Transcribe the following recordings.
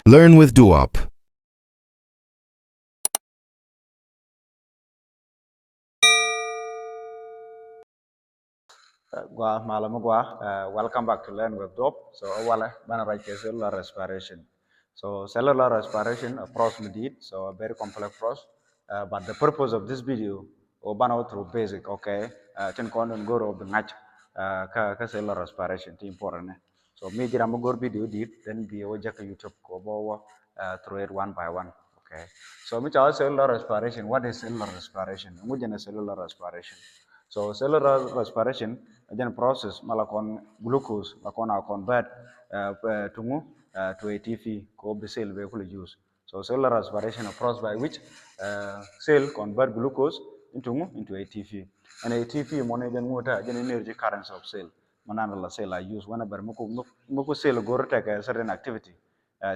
Learn with Duop. Welcome back to Learn with Duop. So, cellular respiration. So, cellular respiration, a process indeed, so a very complex process. But the purpose of this video, through basic, okay, can go and go over the match, cellular respiration, important. So, me did go video did, then be over YouTube, through it one by one, okay. So, me cellular respiration, what is cellular respiration? Cellular respiration. So cellular respiration then process malakon glucose lakon convert to ATP ko be cell vehicle use. So cellular respiration a process by which cell convert glucose into ATP. And ATP money then water then energy currents of cell. Manana la cell I use whenever muku cell go take a certain activity.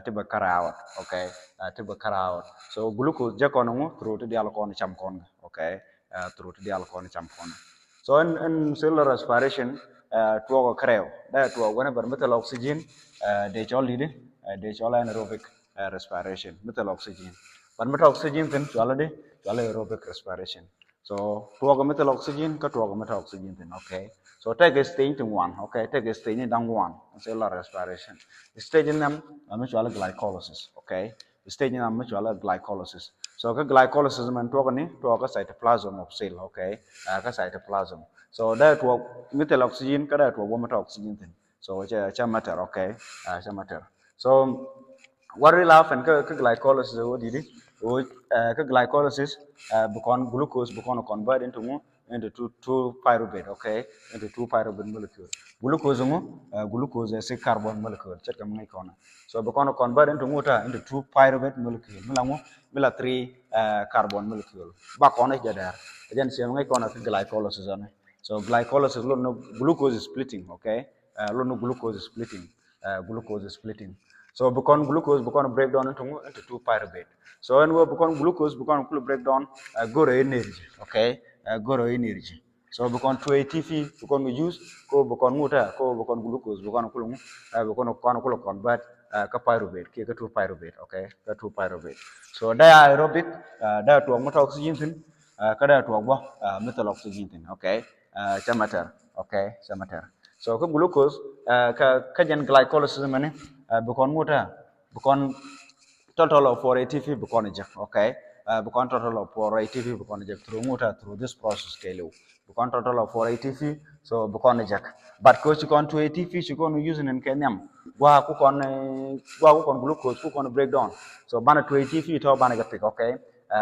Tiba kara out, okay, tiba kara out. So glucose jakonongo through to the alcohol chamkon, okay, through to the alcohol chamkon. So in cellular respiration, tuwa creo, that tuwa whenever metal oxygen, they all anaerobic respiration, metal oxygen. But metal oxygen then tuwa aerobic respiration. So tuwa metal oxygen, ka tuwa metal oxygen then, okay. So take a stage in one, okay, take a stage in down one, cellular respiration. The stage in them, mutual glycolysis, okay. The stage in them, mutual glycolysis. So glycolysis man to ka cytoplasm of cell, okay, ka cytoplasm. So that was methyl oxygen, that was metal oxygen thing. So it's a matter, okay, it's a matter. So what we laugh and glycolysis what did it? Glycolysis become glucose become convert into two pyruvate, okay, into two pyruvate molecule. Glucose is a carbon molecule. So become convert into two pyruvate molecule. Mila three carbon molecule. Back on it there. Again, see glycolysis on it. So glycolysis, glucose is splitting, okay. Glucose is splitting. Glucose is splitting. So become glucose become break down into two pyruvate. So when we become glucose become break down go energy, okay, go energy. So become 2 ATP become use ko become glucose become convert ka pyruvate ke 2 pyruvate, okay, ka 2 pyruvate. So diaerobic that to metal oxygen thing kada to metal oxygen thing, okay, chamater, okay, chamater. So ka glucose ka glycolysis mane become total of 4 ATP become eject, okay. Become total of 4 ATP become eject through this process scale. Become total of 4 ATP so become eject. But because you can 2 ATP you can using in Kenyam. Wa ku kon glucose ku kon breakdown. So bana 2 ATP to bana pick, okay.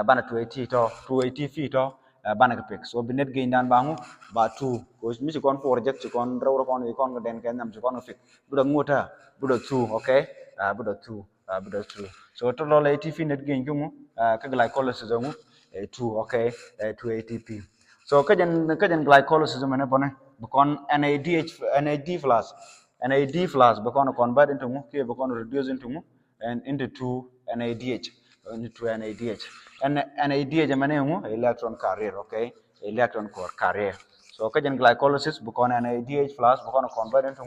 Bana 2 ATP to bana pick. So binet gain dan bangu ba 2 because mi kon 4 eject you kon raw kon you kon den Kenyam you kon pick. Buda nguta buda 2, okay. Buda 2. Buda 2. So total ATP net gain kumu ka glycolysis mu 2, okay, 2 ATP. So kajan glycolysis mane bone become NAD plus become convert into mu ke become reduce into mu and into 2 NADH into 2 NADH. And NADH mane mu electron carrier, okay, electron core carrier. So kajan glycolysis become NADH plus become convert into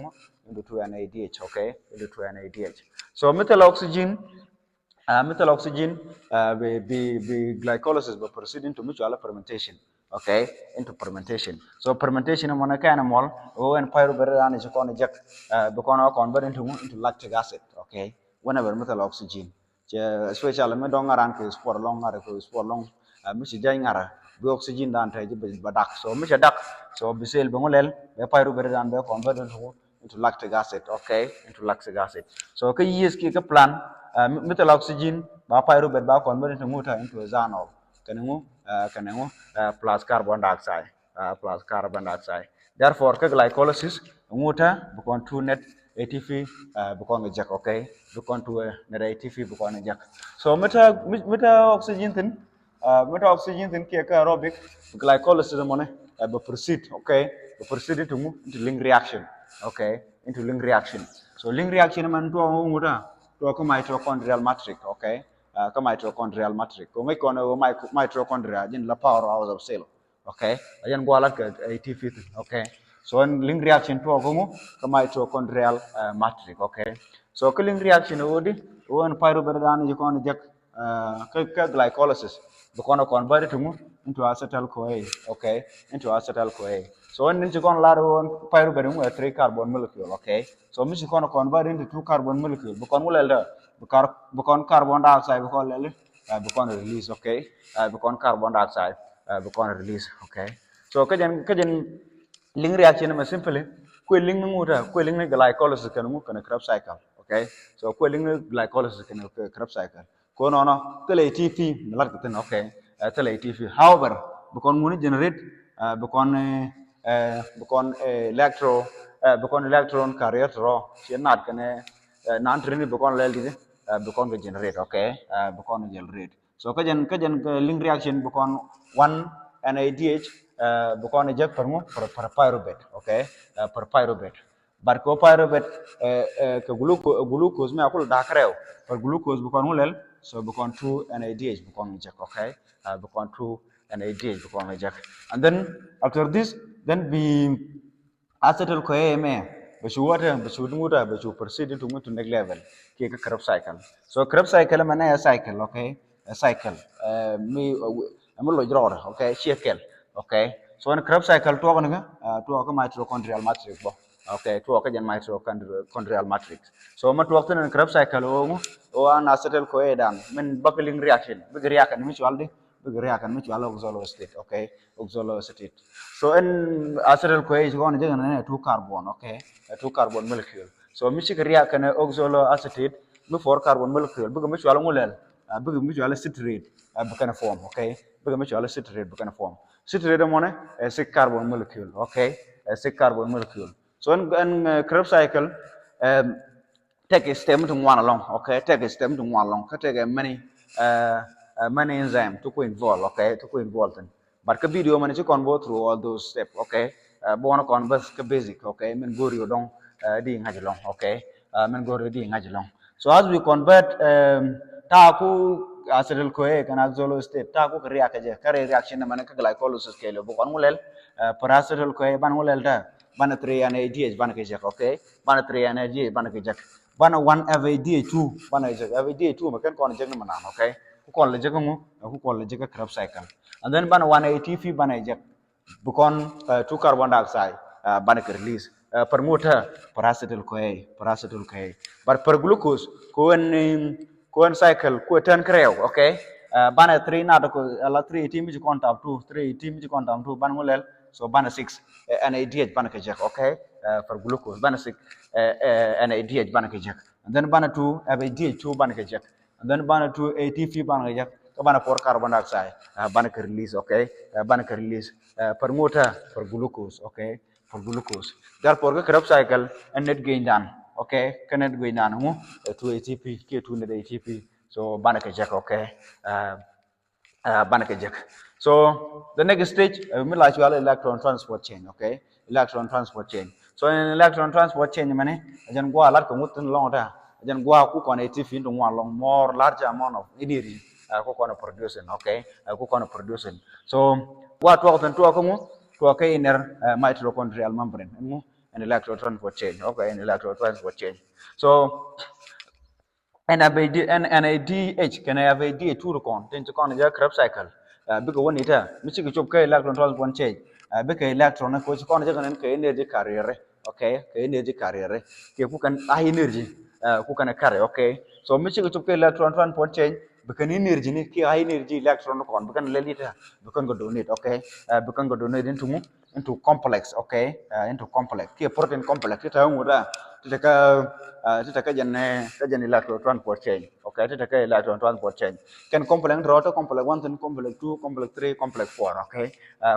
2 NADH, okay, into 2 NADH. So methyl oxygen be glycolysis but proceeding to mutual fermentation, okay, into fermentation. So fermentation on a animal when pyruvate is going to convert into lactic acid, okay, whenever methyl oxygen. Especially me don't aran ke sport long misi jangara be oxygen dan tay badak so misi dak so bisel bengolel be pyruvate dan be convert into lactic acid, okay, into lactic acid. So ke yes ki ke plan methyl oxygen ba pyruvate ba convert into ethanol kanengu plus carbon dioxide, plus carbon dioxide. Therefore ke glycolysis become 2 net ATP become eject, okay, become 2 net ATP become eject. So meta oxygen thing ke aerobic glycolysis money proceed, okay, proceed into link reaction, okay, into link reaction. So link reaction man to a mitochondrial matrix, okay, mitochondrial matrix. Ko ngai kono mitochondria in la power house of cell, okay, ayan go alak ATP, okay. So in link reaction to a mitochondrial matrix, okay. So killing reaction odi one pyruvate dan you can inject glycolysis because convert it into acetyl CoA, okay, into acetyl CoA. So when you can ladder one pyruvate 3 carbon molecule, okay. So which you can convert into 2 carbon molecule because because carbon dioxide because release, okay, because carbon dioxide because release, okay. So kajan link reaction is simply link glycolysis can Krebs cycle, okay. So link glycolysis can Krebs cycle. Ko no no tele ATP malak okay, tele ATP. However, because we generate because electron carrier raw she not can non trini because leldi because generate, okay, because generate. So kajan link reaction because one NADH because eject per pyruvate, okay, per pyruvate. But ko pyruvate ke glucose me akul dakreo per glucose because mulel so because 2 NADH because eject, okay, because 2 NADH because eject. And then after this then we acetyl CoA be proceed to next level ke Krebs cycle. So Krebs cycle man a cycle, okay, a cycle me lo jror, okay, cycle, okay. So when Krebs cycle to mitochondrial matrix bo, okay, to ka jan mitochondrial matrix. So ma to in Krebs cycle o an acetyl CoA dan men buckling reaction big reaction mutually big reaction mutual oxalo state, okay, oxalo state. So in acetyl CoA is going to 2 carbon, okay, a 2 carbon molecule. So mixing react can oxaloacetate before carbon molecule because mutual molel because mutual citrate can form, okay, because mutual citrate can form. Citrate money a 6 carbon molecule, okay, a 6 carbon molecule. So in Krebs cycle take a stem to one along, okay, take a stem to one along, take a many enzyme to go involved, okay, to go involved in. But ka video man you can go through all those steps, okay. Bona converse ka basic, okay, men go you long di ngajlong, okay, men go di ngajlong. So as we convert ta ku acetyl CoA kan oxalo state ta ku react je kare reaction man ka glycolysis ke le bo kon mulel per acetyl CoA ban mulel da ban 3 NADH ban ke je, okay, ban 3 NADH ban ke je ban 1 FADH2 ban je FADH2 makan kon je man, okay, ku kon le je ku kon le je ka Krebs cycle. And then ban 1 ATP ban eject because 2 carbon dioxide ban release promoter per acetyl CoA. But per glucose ko cycle ko 10 creo, okay, ban 3 na ko ala 3 ATP ji contact 2 3 ATP ji contact 2 ban molel so ban 6 NADH ban eject, okay, for glucose ban 6 NADH ban eject. And then ban 2 FADH2 ban eject. And then ban 2 ATP ban eject. Bana for carbon dioxide bana release, okay, bana release promoter for glucose, okay, for glucose. Therefore the Krebs cycle and net gain dan, okay, can net gain dan mu 2 ATP k2 net ATP so bana jack, okay, bana jack. So the next stage we like to electron transport chain, okay, electron transport chain. So in electron transport chain mane ajan go alat ko mutun long da ajan go ku kon ATP into one long more large amount of energy ko kono producing, okay, ko kono producing. So what work and to akamu to okay inner mitochondrial membrane and electron transport chain, okay, and electron transport chain. So NADH can have a D2 con then to con Krebs cycle because one ita michi chop ka electron transport chain because electron ko con jagan ka energy carrier, okay, ka energy carrier ke ku kan high energy ku kan carry, okay. So michi chop ka electron transport chain because energy ni ki high energy electron con because lelita because go donate, okay, because go donate into complex, okay, into complex ki protein complex ita nguda titaka jan electron transport chain, okay, titaka electron transport chain can complex draw to complex 1 then complex 2 complex 3 complex 4, okay,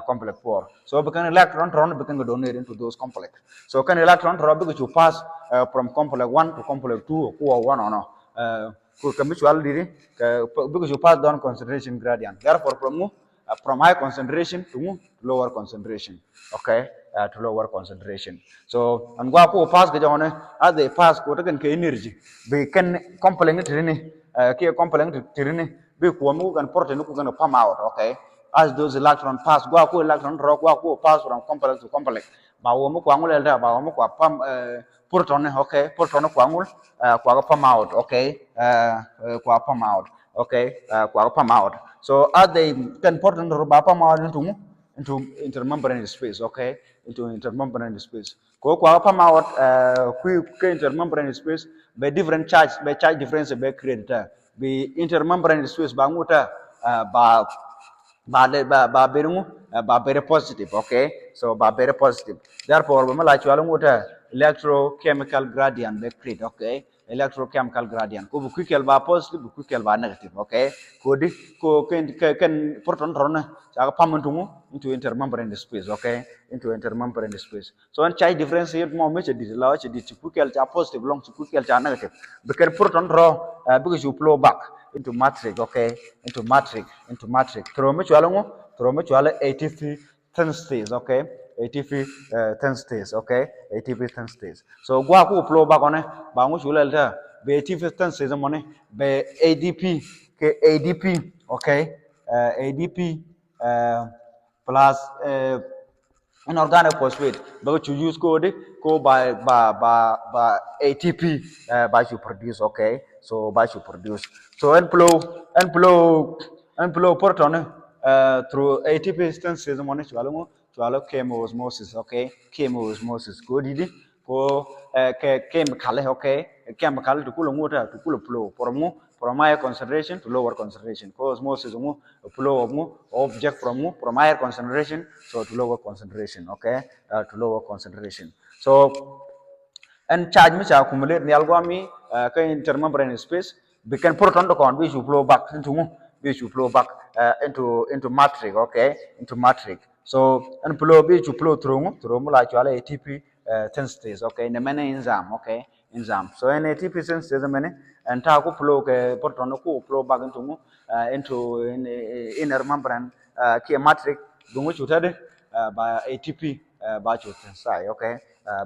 complex 4. So because electron drawn become donate into those complex. So can electron draw because you pass from complex 1 to complex 2 or 1 or no because you pass down concentration gradient. Therefore from high concentration to lower concentration, okay, to lower concentration. So and go pass the one as they pass go taken energy we can complement it ke complement it be ko mu kan protein ku kan pump out, okay, as those electron pass go electron draw go pass from complex to complex ba wo mu ko ngul da ba wo mu ko pump proton okay proton kwangul kwa pam out okay kwa pam out okay kwa pam out so as they can proton ba pam out into intermembrane space okay into intermembrane space ko kwa pam out ku intermembrane space by different charge difference be create be intermembrane space ba nguta ba ba very positive okay so ba very positive therefore when la chwalu nguta electrochemical gradient be create okay electrochemical gradient ko bu quikel ba positive bu quikel ba negative okay ko di ko ken proton rona sa pamantungu into intermembrane space okay into intermembrane space so an charge difference here mo me di la di quikel cha positive long quikel cha negative because proton ro because you flow back into matrix okay into matrix through me chwalo ATP thin states okay ATP thin states okay ATP thin states so gwa ku flow back on ba ngu chulel ta be ATP thin states money be ADP okay ADP plus inorganic phosphate but you use code go by ATP by you produce okay so by you produce so and flow proton through ATP instances money chwalo chemoosmosis okay chemoosmosis go didi ko chemical okay chemical to kulo ngota to kulo flow from higher concentration to lower concentration ko osmosis flow of object from higher concentration so to lower concentration okay to lower concentration so and charge which accumulate in the algami intermembrane space we can proton to con which you flow back into matrix okay into matrix so and flow which you flow through like ATP synthase okay the many enzyme okay enzyme so in ATP synthase the many and ta ko flow ke proton ko flow back into inner membrane ke matrix dungu chutade by ATP by synthase okay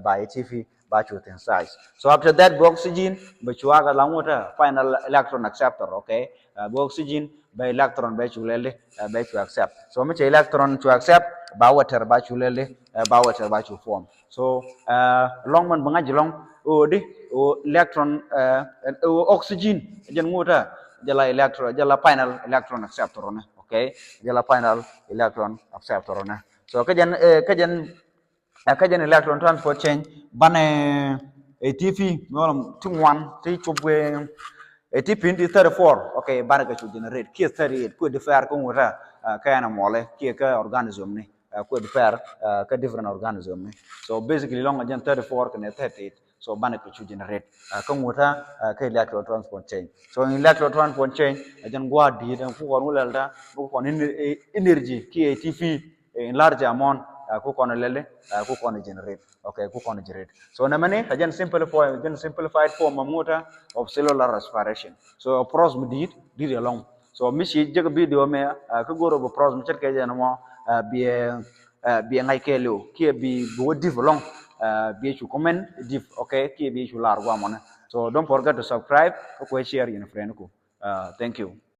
by ATP by synthase so after that the oxygen but you aga langota final electron acceptor okay the oxygen by electron by chulele by to accept so much electron to accept by water by chulele by water by to form so long man bangaji long o di o electron oxygen jen ngota jala electron jala final electron acceptor ne okay jala final electron acceptor ne so kajan electron transport change bane ATP no tungwan ti chubwe ATP di 34 okay bane ka chu generate ki 38 ko differ ko ngota ka na mole ki ka organism ni ko differ ka different organism ni so basically long ajan 34 ka 38 so bane ka chu generate ka ngota ka electron transport change so in electron transport change ajan gwa di dan ku kon wulalta ku kon energy ki ATP in large amount ku kon lele ku kon generate okay ku kon generate so namane ajan simplified form amota of cellular respiration so pros did along so mishi jeg video me ka goro bo pros mi cerke jana mo bi ngai kelo ki bi bo div long bi chu comment div okay ki bi chu lar gwa mona so don't forget to subscribe ko share in friend ko thank you